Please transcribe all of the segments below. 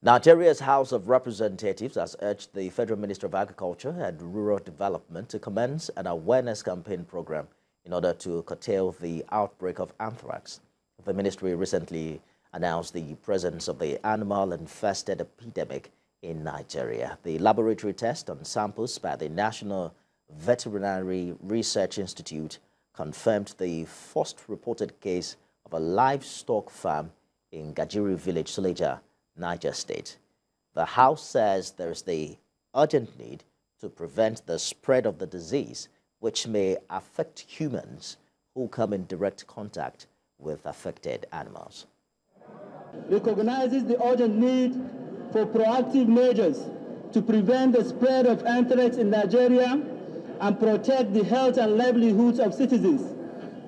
Nigeria's House of Representatives has urged the Federal Minister of Agriculture and Rural Development to commence an awareness campaign program in order to curtail the outbreak of anthrax. The ministry recently announced the presence of the animal-infested epidemic in Nigeria. The laboratory test on samples by the National Veterinary Research Institute confirmed the first reported case of a livestock farm in Gajiri village, Suleja, Niger State. The House says there is the urgent need to prevent the spread of the disease, which may affect humans who come in direct contact with affected animals. Recognizes the urgent need for proactive measures to prevent the spread of anthrax in Nigeria and protect the health and livelihoods of citizens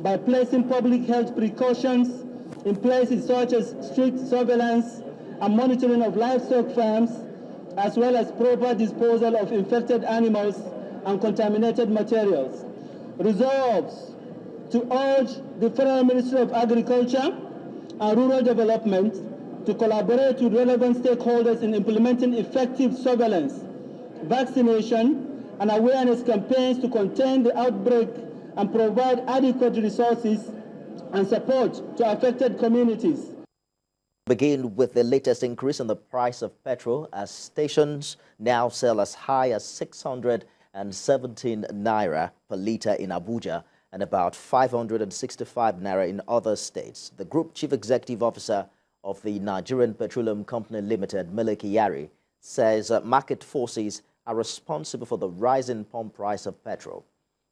by placing public health precautions in places such as strict surveillance and monitoring of livestock farms, as well as proper disposal of infected animals and contaminated materials. Resolves to urge the Federal Ministry of Agriculture and Rural Development to collaborate with relevant stakeholders in implementing effective surveillance, vaccination, and awareness campaigns to contain the outbreak and provide adequate resources and support to affected communities. Begin with the latest increase in the price of petrol, as stations now sell as high as 617 naira per litre in Abuja and about 565 naira in other states. The Group Chief Executive Officer of the Nigerian Petroleum Company Limited, Meleki Yari, says market forces are responsible for the rise in pump price of petrol.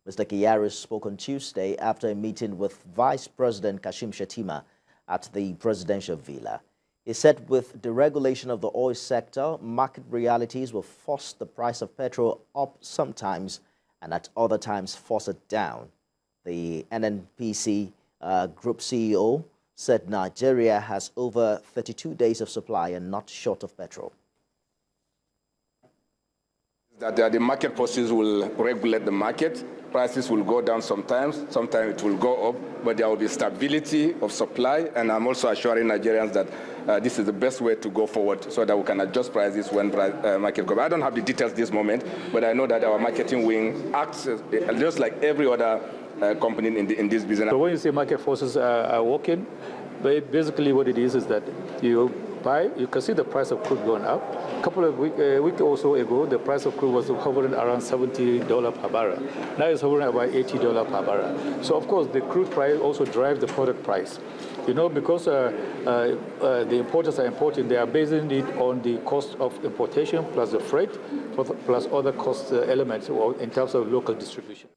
Mr. Kyari spoke on Tuesday after a meeting with Vice President Kashim Shettima at the presidential villa. He said with deregulation of the oil sector, market realities will force the price of petrol up sometimes and at other times force it down. The NNPC Group CEO said Nigeria has over 32 days of supply and not short of petrol. That the market forces will regulate the market. Prices will go down sometimes it will go up, but there will be stability of supply, and I'm also assuring Nigerians that this is the best way to go forward so that we can adjust prices when market goes. I don't have the details this moment, but I know that our marketing wing acts just like every other company in this business. So when you say market forces are working, basically what it is that you can see the price of crude going up. A couple of weeks or so ago, the price of crude was hovering around $70 per barrel. Now it's hovering about $80 per barrel. So of course, the crude price also drives the product price. You know, because the importers are importing, they are basing it on the cost of importation plus the freight, plus other cost elements in terms of local distribution.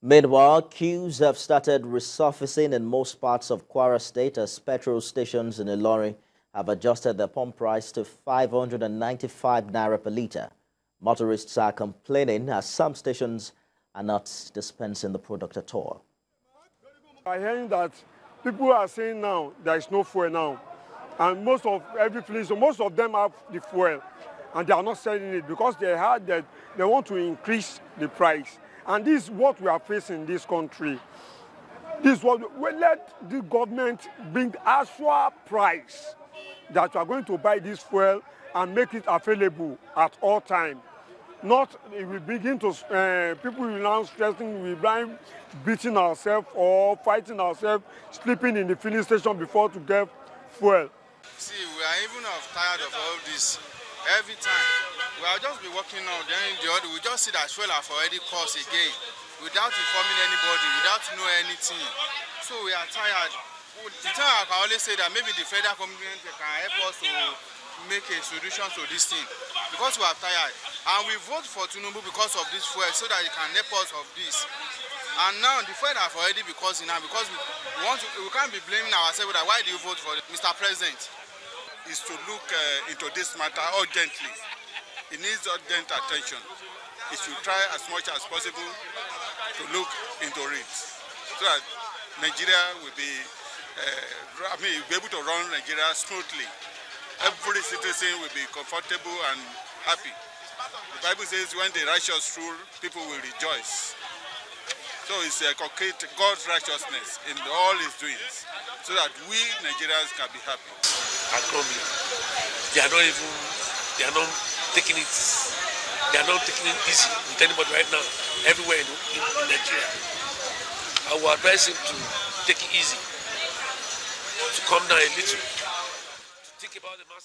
Meanwhile, queues have started resurfacing in most parts of Kwara State as petrol stations in Ilorin have adjusted their pump price to 595 naira per litre. Motorists are complaining as some stations are not dispensing the product at all. I'm hearing that people are saying now there is no fuel now, and most of them have the fuel, and they are not selling it because they heard that they want to increase the price. And this is what we are facing in this country. This is what we let the government bring actual price that we are going to buy this fuel and make it available at all times. Not it will begin to people will now stressing, we blind beating ourselves or fighting ourselves, sleeping in the filling station before to get fuel. See, we are even tired of all this. Every time we will just be working now, then we just see that fuel have already cost again, without informing anybody, without knowing anything. So we are tired. The time I can always say that maybe the federal government can help us to make a solution to this thing, because we are tired. And we vote for Tinubu because of this fuel, so that he can help us of this. And now the fuel have already been costing now, because we can't be blaming ourselves that why do you vote for Mr. President? Is to look into this matter urgently. It needs urgent attention. It should try as much as possible to look into it, so that Nigeria will be, will be able to run Nigeria smoothly. Every citizen will be comfortable and happy. The Bible says when the righteous rule, people will rejoice. So So it's a concrete God's righteousness in all his doings, so that we Nigerians can be happy. Are crumbling. They are not taking it easy with anybody right now, everywhere in Nigeria. I will advise him to take it easy, to calm down a little, to think about the masses.